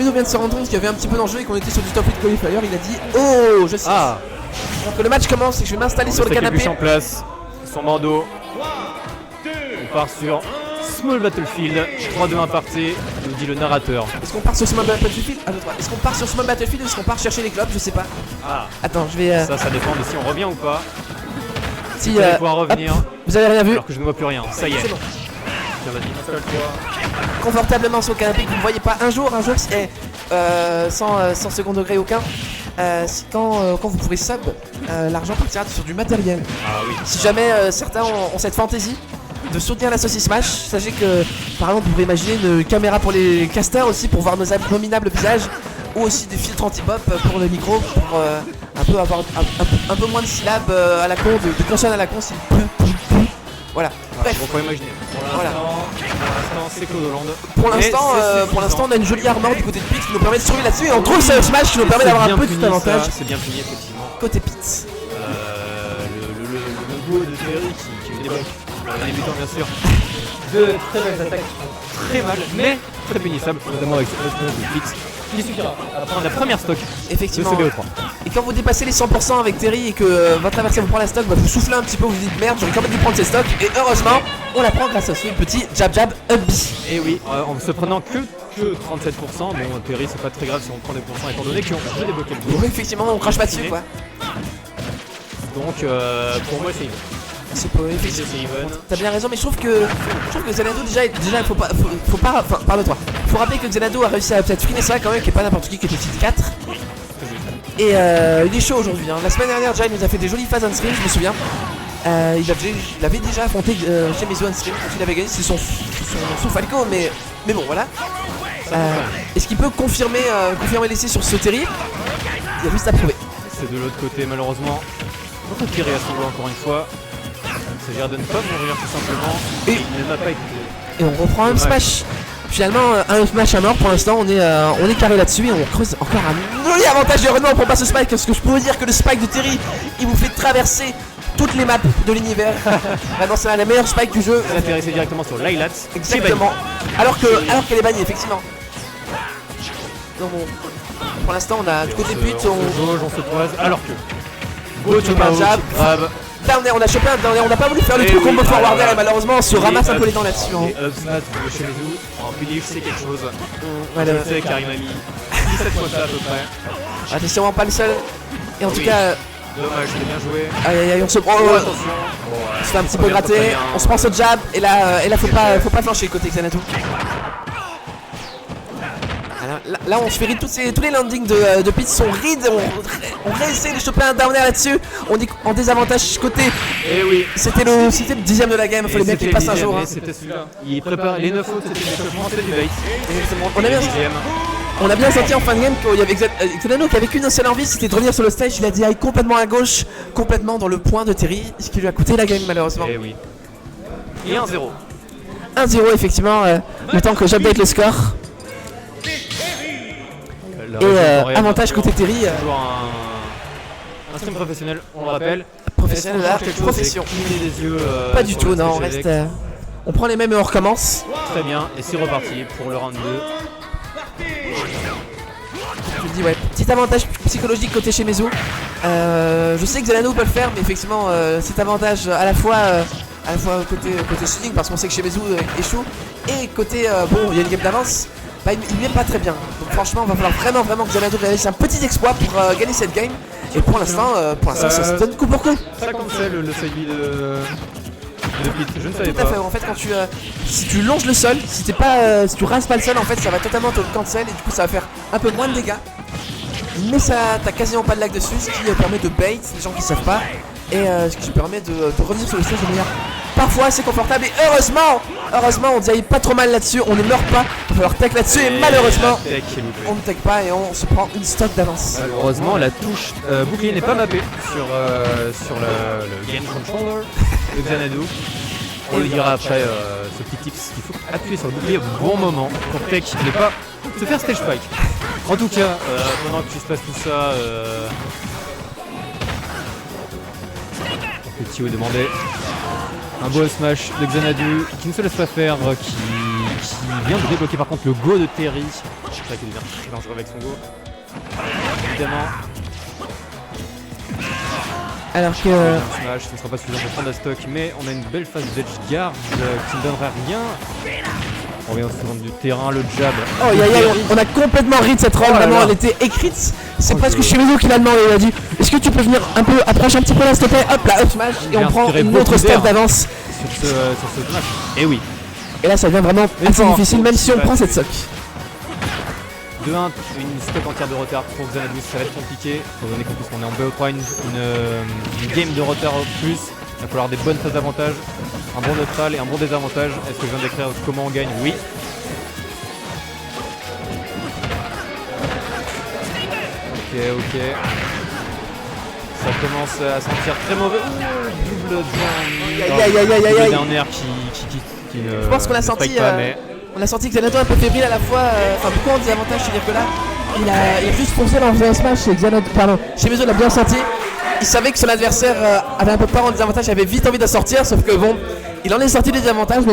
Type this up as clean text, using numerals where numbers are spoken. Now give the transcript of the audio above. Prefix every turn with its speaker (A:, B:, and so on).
A: Chemezo vient de se rendre compte qu'il y avait un petit peu d'enjeu et qu'on était sur du top 8 qualifier. Il a dit oh, je sais.
B: Ah.
A: Alors que le match commence et que je vais m'installer sur le canapé.
B: En place, son bandeau. On part sur Small Battlefield, 3-2-1 parti, nous dit le narrateur.
A: Est-ce qu'on part sur Small Battlefield? Est-ce qu'on part sur Small Battlefield ou est-ce qu'on part chercher les clubs? Je sais pas.
B: Ah.
A: Attends, je vais.
B: Ça dépend de si on revient ou pas.
A: Si
B: vous allez pouvoir revenir.
A: Hop, vous avez rien vu?
B: Alors que je ne vois plus rien, ça y est.
A: C'est bon.
B: Tiens, vas-y, installe-toi.
A: Confortablement sur le canapé, vous ne voyez pas un jour, c'est sans second degré aucun. Quand vous pourrez sub, l'argent partira sur du matériel.
B: Ah oui.
A: Si jamais certains ont cette fantaisie de soutenir la saucisse Smash, sachez que par exemple vous pouvez imaginer une caméra pour les casters aussi pour voir nos abominables visages, ou aussi des filtres anti-pop pour le micro pour un peu avoir un peu moins de syllabes à la con, de consonnes à la con, voilà. Bref.
B: On peut imaginer. Pour l'instant, c'est Claude Hollande.
A: Pour l'instant, on a une jolie armure du côté de Pit qui nous permet de survivre là-dessus et on trouve ce Smash qui nous permet d'avoir un petit avantage.
B: C'est bien puni, effectivement.
A: Côté Pit.
B: Le logo de Terry qui débloque. Les débutants, bien sûr. De très belles attaques. Très mal, mais très punissable, notamment avec le Pit. Il suffira à prendre la première stock.
A: Effectivement.
B: De CBO3.
A: Et quand vous dépassez les 100% avec Terry et que votre adversaire vous prend la stock, vous soufflez un petit peu, vous vous dites merde, j'aurais quand même dû prendre ces stocks. Et heureusement, on la prend grâce à ce petit jab up B.
B: Et oui, en se prenant que 37%, bon Terry c'est pas très grave si on prend des pourcents étant donné qu'on peut débloquer le
A: Oui, effectivement, on crache pas dessus quoi.
B: Donc pour moi c'est even.
A: C'est pas effectivement. T'as bien raison, mais je trouve que Xanadu déjà faut pas, enfin parle-toi. Faut rappeler que Xanadu a réussi à peut-être friner ça quand même, qui est pas n'importe qui est Fit 4. Et il est chaud aujourd'hui. Hein. La semaine dernière, déjà il nous a fait des jolies phases on stream, je me souviens. Il avait déjà affronté Chemezo on stream quand il avait gagné, c'est son Falco, mais bon voilà. Est-ce qu'il peut confirmer l'essai sur ce Terry? Il y a juste à prouver.
B: C'est de l'autre côté malheureusement. On peut tirer à son doigt encore une fois. Il s'agira de ne pas mourir tout simplement. Et il ne m'a pas écouté.
A: Et on reprend un smash. Finalement, un smash à mort pour l'instant, on est carré là-dessus et on creuse encore un joli avantage. Heureusement, on prend pas ce spike parce que je pourrais dire que le spike de Terry, il vous fait traverser toutes les maps de l'univers. Vraiment, c'est la meilleure spike du jeu.
B: Elle atterrissait directement sur Lylat.
A: Exactement. Alors qu'elle est bannie, effectivement. Donc bon, pour l'instant, on a du côté but,
B: on se croise. Alors que.
A: Jab, grab. Down air, on a chopé un down air, on n'a pas voulu faire le truc combo forward air et malheureusement on se ramasse un peu les dents là-dessus.
B: Et up smash de Chemezo, en punish c'est quelque chose.
A: Ouais,
B: je sais car il m'a mis 17 fois ça à peu près.
A: Ah, t'es sûrement pas le seul. Et en tout cas.
B: Dommage, c'est bien joué.
A: Aïe aïe, on se prend. On se fait un petit peu gratter, on se prend ce jab et là faut pas flancher côté Xanadu. Là on se fait read tous les landings de Pit sont read, on réessaye de choper un down air là-dessus, on est en désavantage côté.
B: Et oui.
A: C'était le 10ème de la game, il fallait bien qu'il passe un jour. Hein.
B: C'était celui-là. Il prépare les 9 autres, c'était l'échauffement, c'était du bait.
A: On a bien senti en fin de game qu'il y avait Xanadu qui avait qu'une seule envie, c'était de revenir sur le stage, il a dit aïe complètement à gauche, complètement dans le point de Terry, ce qui lui a coûté la game malheureusement.
B: Et oui. Et 1-0.
A: 1-0 effectivement, le temps que j'update le score. Et avantage côté Terry.
B: Un stream professionnel, on le rappelle.
A: Professionnel là, profession.
B: Des yeux,
A: pas du tout, non, on reste. On prend les mêmes et on recommence.
B: Très bien, et c'est reparti pour le round 2.
A: Je me dis, ouais, petit avantage psychologique côté Chemezo. Je sais que Xanadu peut le faire, mais effectivement, cet avantage à la fois côté shooting, parce qu'on sait que Chemezo échoue, et côté, bon, il y a une game d'avance. Bah, il vient pas très bien, donc franchement il va falloir vraiment que Xanadu réalise un petit exploit pour gagner cette game. Et pour l'instant ça se donne coup pour coup.
B: Ça cancel le side B de Pit, je ne savais pas.
A: Tout à fait, en fait quand si tu longes le sol, si tu rases pas le sol en fait ça va totalement te cancel et du coup ça va faire un peu moins de dégâts. Mais ça t'as quasiment pas de lag dessus, ce qui permet de bait les gens qui savent pas. Et ce qui permet de revenir sur le stage de manière parfois c'est confortable. Et heureusement on dirait pas trop mal là-dessus, on ne meurt pas, il va falloir tech là-dessus et malheureusement on ne tech pas et on se prend une stock d'avance.
B: Malheureusement la touche bouclier n'est pas mappée sur le game controller de Xanadu. On le dira après ce petit tips qu'il faut appuyer sur le bouclier au bon moment pour tech ne pas se faire stage spike. En tout cas pendant que tu se passes tout ça Petit est demandé. Un beau smash de Xanadu qui ne se laisse pas faire, qui vient de débloquer par contre le go de Terry. C'est vrai qu'il devient très dangereux avec son go. Évidemment.
A: Alors que...
B: Smash, ce ne sera pas suffisant pour prendre la stock, mais on a une belle phase d'edge guard qui ne donnerait rien. On revient au centre du terrain, le jab.
A: Oh, on a complètement ri de cette roll, vraiment, elle était écrite. C'est presque Shimizu qui l'a demandé, il a dit est-ce que tu peux venir un peu, approcher un petit peu là s'il te plaît. Hop là, up smash, et on prend une autre step d'avance.
B: Sur ce match. Et oui.
A: Et là ça devient vraiment assez difficile, même si on prend cette stock.
B: 2-1, une stock entière de retard pour Xanadu, ça va être compliqué. Étant donné qu'en plus on est en BO3, une game de retard en plus. Il va falloir des bonnes phases d'avantage, un bon neutral et un bon désavantage. Est-ce que je viens d'écrire comment on gagne? Oui. Ok. Ça commence à sentir très mauvais. Double
A: Aïe.
B: dernière qui ne...
A: Je pense qu'on a senti...
B: pas, mais...
A: On a senti que Xanadu un peu fébrile à la fois, enfin beaucoup en désavantage, c'est-à-dire que là, il a juste foncé dans le smash et Xanadu, Shimizu l'a bien senti. Il savait que son adversaire avait un peu peur en désavantage, il avait vite envie de sortir, sauf que bon, il en est sorti des désavantages, mais